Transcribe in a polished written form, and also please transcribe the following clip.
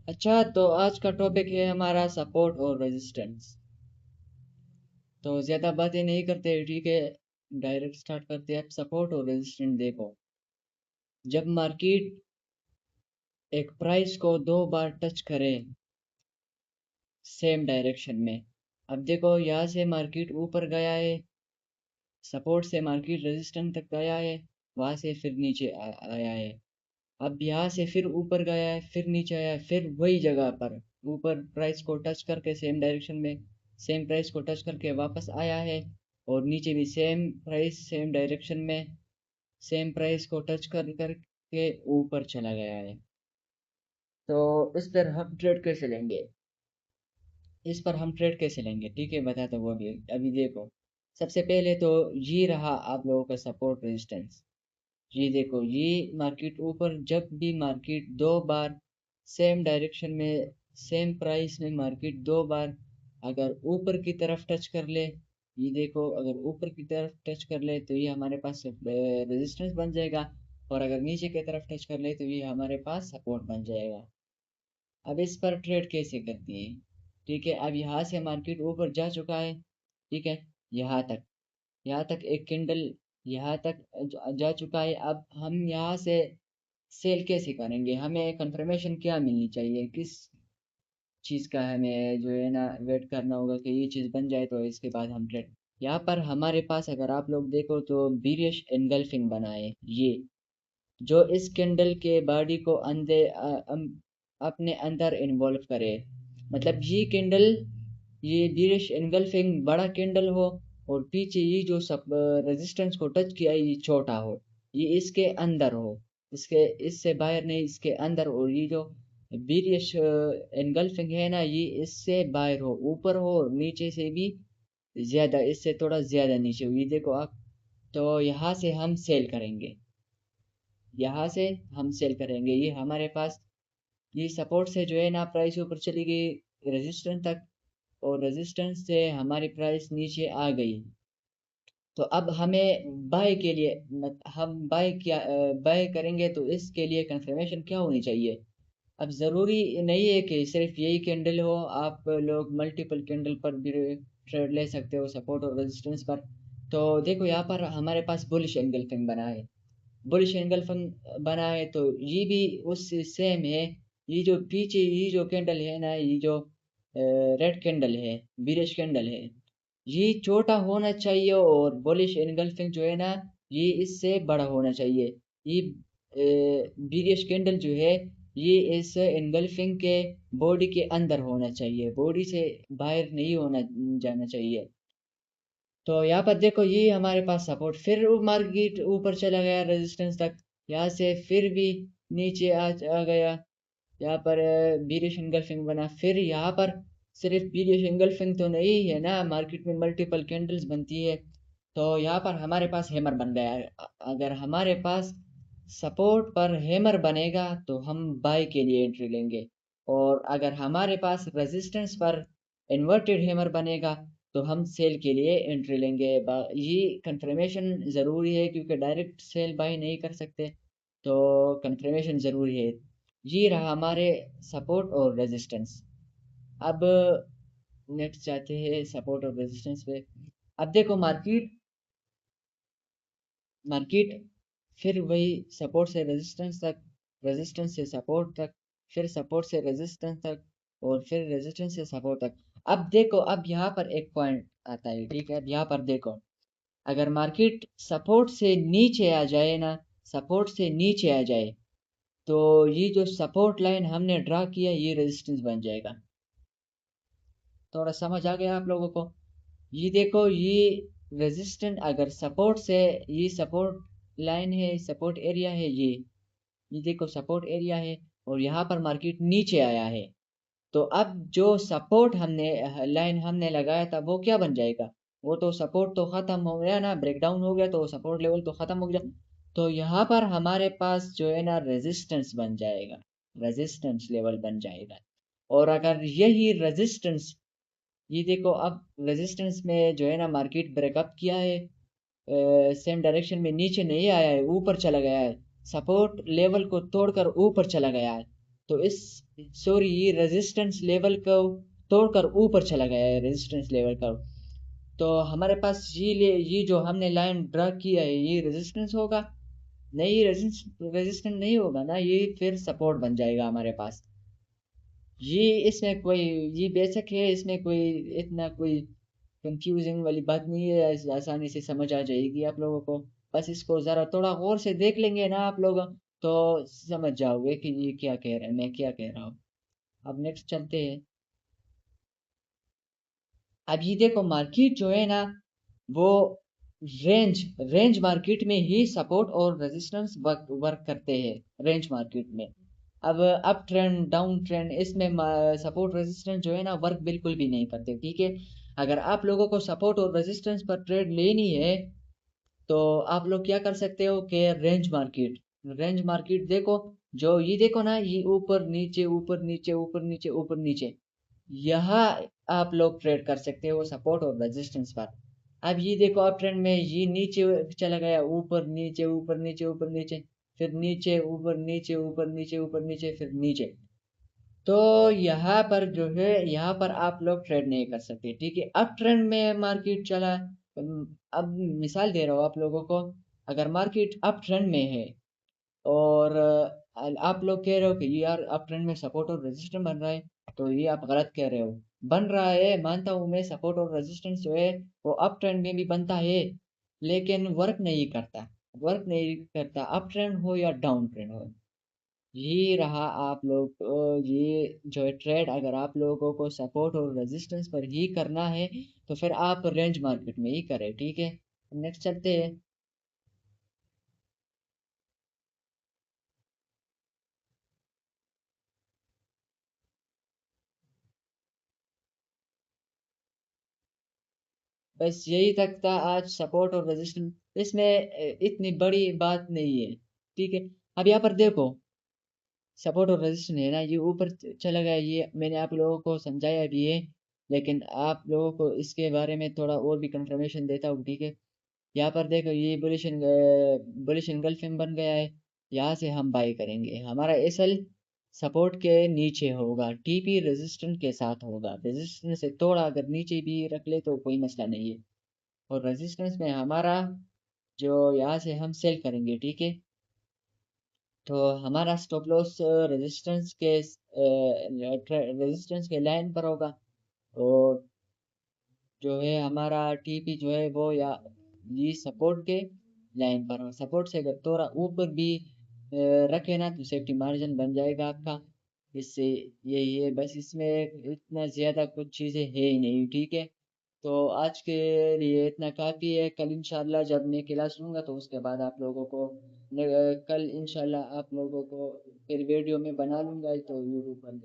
अच्छा, तो आज का टॉपिक है हमारा सपोर्ट और रेजिस्टेंस। तो ज़्यादा बातें नहीं करते, ठीक है, डायरेक्ट स्टार्ट करते हैं। अब सपोर्ट और रेजिस्टेंस देखो, जब मार्केट एक प्राइस को दो बार टच करे सेम डायरेक्शन में, अब देखो यहाँ से मार्केट ऊपर गया है, सपोर्ट से मार्केट रेजिस्टेंस तक गया है, वहाँ से फिर नीचे आया है। अब यहाँ से फिर ऊपर गया है, फिर नीचे आया है, फिर वही जगह पर ऊपर प्राइस को टच करके सेम डायरेक्शन में सेम प्राइस को टच करके वापस आया है, और नीचे भी सेम प्राइस सेम डायरेक्शन में सेम प्राइस को टच कर करके ऊपर चला गया है। तो इस पर हम ट्रेड कैसे लेंगे, ठीक है, बताता हूँ। वो भी अभी देखो, सबसे पहले तो ये रहा आप लोगों का सपोर्ट रेजिस्टेंस। ये देखो, ये मार्केट ऊपर, जब भी मार्केट दो बार सेम डायरेक्शन में सेम प्राइस में मार्केट दो बार अगर ऊपर की तरफ टच कर ले, ये देखो, अगर ऊपर की तरफ टच कर ले तो ये हमारे पास रेजिस्टेंस बन जाएगा, और अगर नीचे की तरफ टच कर ले तो ये हमारे पास सपोर्ट बन जाएगा। अब इस पर ट्रेड कैसे करती है, ठीक है। अब यहाँ से मार्केट ऊपर जा चुका है, ठीक है, यहाँ तक, एक कैंडल यहाँ तक जा चुका है। अब हम यहाँ से सेल कैसे करेंगे, हमें कंफर्मेशन क्या मिलनी चाहिए, किस चीज़ का हमें जो है ना वेट करना होगा कि ये चीज़ बन जाए तो इसके बाद हम ट्रेड। यहाँ पर हमारे पास अगर आप लोग देखो तो बीरिश एनगल्फिंग बना है, ये जो इस कैंडल के बॉडी को अपने अंदर इन्वॉल्व करे। मतलब ये कैंडल, ये बीरिश एनगल्फिंग बड़ा कैंडल हो, और पीछे ये जो सब रेजिस्टेंस को टच किया ये छोटा हो, ये इसके अंदर हो, इसके इससे बाहर नहीं, इसके अंदर। और ये जो बीरिश एनगल्फिंग है ना, ये इससे बाहर हो, ऊपर हो, और नीचे से भी ज्यादा, इससे थोड़ा ज्यादा नीचे हो, ये देखो आप। तो यहाँ से हम सेल करेंगे, यहाँ से हम सेल करेंगे। ये हमारे पास, ये सपोर्ट से जो है ना प्राइस ऊपर चली गई रेजिस्टेंस तक, और रेजिस्टेंस से हमारी प्राइस नीचे आ गई। तो अब हमें बाय के लिए हम बाय करेंगे, तो इसके लिए कंफर्मेशन क्या होनी चाहिए। अब ज़रूरी नहीं है कि सिर्फ यही कैंडल हो, आप लोग मल्टीपल कैंडल पर भी ट्रेड ले सकते हो, सपोर्ट और रेजिस्टेंस पर। तो देखो, यहाँ पर हमारे पास बुलिश एंगल्फिंग बना है, बुलिश एंगल्फिंग बना है, तो ये भी उस सेम है। ये जो पीछे ये जो कैंडल है ना, ये जो रेड कैंडल है, बिरिश कैंडल है, ये छोटा होना चाहिए, और बुलिश एनगल्फिंग जो है ना, ये इससे बड़ा होना चाहिए। ये बिरिश कैंडल जो है, ये इस एनगल्फिंग के बॉडी के अंदर होना चाहिए, बॉडी से बाहर नहीं होना जाना चाहिए। तो यहाँ पर देखो, ये हमारे पास सपोर्ट, फिर मार्केट ऊपर चला गया रेजिस्टेंस तक, यहाँ से फिर भी नीचे आ गया। यहाँ पर बीरिश एंगल्फिंग बना, फिर यहाँ पर सिर्फ बीरिश एंगल्फिंग तो नहीं है ना, मार्केट में मल्टीपल कैंडल्स बनती है। तो यहाँ पर हमारे पास हैमर बन गया है। अगर हमारे पास सपोर्ट पर हैमर बनेगा तो हम बाय के लिए एंट्री लेंगे, और अगर हमारे पास रेजिस्टेंस पर इन्वर्टेड हैमर बनेगा तो हम सेल के लिए एंट्री लेंगे। ये कंफर्मेशन ज़रूरी है, क्योंकि डायरेक्ट सेल बाय नहीं कर सकते, तो कंफर्मेशन ज़रूरी है। ये रहा हमारे सपोर्ट और रेजिस्टेंस। अब नेक्स्ट जाते हैं सपोर्ट और रेजिस्टेंस पे। अब देखो, मार्केट मार्केट फिर वही सपोर्ट से रेजिस्टेंस तक, रेजिस्टेंस से सपोर्ट तक, फिर सपोर्ट से रेजिस्टेंस तक, और फिर रेजिस्टेंस से सपोर्ट तक। अब देखो, अब यहाँ पर एक पॉइंट आता है, ठीक है। अब यहाँ पर देखो, अगर मार्केट सपोर्ट से नीचे आ जाए ना, सपोर्ट से नीचे आ जाए, तो ये जो सपोर्ट लाइन हमने ड्रा किया ये रेजिस्टेंस बन जाएगा। थोड़ा समझ आ गया आप लोगों को। ये देखो, ये रेजिस्टेंट अगर सपोर्ट से, ये सपोर्ट लाइन है, सपोर्ट एरिया है, ये देखो सपोर्ट एरिया है, और यहाँ पर मार्केट नीचे आया है। तो अब जो सपोर्ट हमने लाइन हमने लगाया था वो क्या बन जाएगा, वो तो सपोर्ट तो खत्म हो गया ना, ब्रेकडाउन हो गया, तो सपोर्ट लेवल तो खत्म हो गया। तो यहाँ पर हमारे पास जो है ना रेजिस्टेंस बन जाएगा, रेजिस्टेंस लेवल बन जाएगा। और अगर यही रेजिस्टेंस, ये देखो, अब रेजिस्टेंस में जो है ना मार्केट ब्रेकअप किया है, सेम डायरेक्शन में नीचे नहीं आया है, ऊपर चला गया है, सपोर्ट लेवल को तोड़कर ऊपर चला गया है। तो इस सॉरी ये रेजिस्टेंस लेवल को तोड़कर ऊपर चला गया है रेजिस्टेंस लेवल का। तो हमारे पास ये जो हमने लाइन ड्रा किया है ये रेजिस्टेंस होगा? नहीं, रेजिस्टेंस नहीं होगा ना, ये फिर सपोर्ट बन जाएगा हमारे पास। ये इसमें कोई ये बेसिक है, इसमें कोई इतना कोई कंफ्यूजिंग वाली बात नहीं है, आसानी से समझ आ जाएगी आप लोगों को। बस इसको ज़रा थोड़ा गौर से देख लेंगे ना आप लोग, तो समझ जाओगे कि ये क्या कह रहा है, मैं क्या कह रहा हूँ। अब नेक्स्ट चलते हैं। अब ये देखो मार्केट जो है ना वो रेंज रेंज मार्केट में ही सपोर्ट और रेजिस्टेंस वर्क करते हैं, रेंज मार्केट में। अब अप ट्रेंड डाउन ट्रेंड इसमें सपोर्ट रेजिस्टेंस जो है ना वर्क बिल्कुल भी नहीं करते, ठीक है। अगर आप लोगों को सपोर्ट और रेजिस्टेंस पर ट्रेड लेनी है तो आप लोग क्या कर सकते हो कि रेंज मार्केट देखो, जो ये देखो ना ये ऊपर नीचे ऊपर नीचे ऊपर नीचे ऊपर नीचे, यहाँ आप लोग ट्रेड कर सकते हो सपोर्ट और रेजिस्टेंस पर। अब ये देखो अप ट्रेंड में ये नीचे चला गया, ऊपर नीचे ऊपर नीचे ऊपर नीचे, फिर नीचे ऊपर नीचे ऊपर नीचे ऊपर नीचे फिर नीचे। तो यहाँ पर जो है यहाँ पर आप लोग ट्रेड नहीं कर सकते, ठीक है। अप ट्रेंड में मार्केट चला, अब मिसाल दे रहा हूँ आप लोगों को। अगर मार्केट अप ट्रेंड में है और आप लोग कह रहे हो कि ये यार अप ट्रेंड में सपोर्ट और रेजिस्टेंस बन रहा है, तो ये आप गलत कह रहे हो। बन रहा है, मानता हूँ मैं, सपोर्ट और रेजिस्टेंस जो है वो अप ट्रेंड में भी बनता है, लेकिन वर्क नहीं करता अप ट्रेंड हो या डाउन ट्रेंड हो। ये रहा आप लोग ये जो है ट्रेड, अगर आप लोगों को सपोर्ट और रेजिस्टेंस पर ही करना है तो फिर आप रेंज मार्केट में ही करें, ठीक है। नेक्स्ट चलते हैं। बस यही तक था आज, सपोर्ट और रेजिस्टेंस। इसमें इतनी बड़ी बात नहीं है, ठीक है। अब यहाँ पर देखो सपोर्ट और रेजिस्टेंस है ना, ये ऊपर चला गया, ये मैंने आप लोगों को समझाया भी है, लेकिन आप लोगों को इसके बारे में थोड़ा और भी कंफर्मेशन देता हूँ, ठीक है। यहाँ पर देखो ये बुलिश एंगल्फिंग बन गया है, यहाँ से हम बाई करेंगे। हमारा एसएल सपोर्ट के नीचे होगा, टीपी रेजिस्टेंस के साथ होगा, रेजिस्टेंस से थोड़ा अगर नीचे भी रख ले तो कोई मसला नहीं है। और रेजिस्टेंस में हमारा जो यहाँ से हम सेल करेंगे, ठीक है। तो हमारा स्टॉप लॉस रेजिस्टेंस के लाइन पर होगा। और जो है हमारा टीपी जो है वो या ये सपोर्ट के लाइन पर हो, सपोर्ट से अगर थोड़ा ऊपर भी रखे ना तो सेफ्टी मार्जिन बन जाएगा आपका। इससे यही है बस, इसमें इतना ज़्यादा कुछ चीज़ें है ही नहीं, ठीक है। तो आज के लिए इतना काफ़ी है। कल इंशाल्लाह जब मैं क्लास लूँगा तो उसके बाद आप लोगों को कल इंशाल्लाह आप लोगों को फिर वीडियो में बना लूँगा तो यूट्यूब पर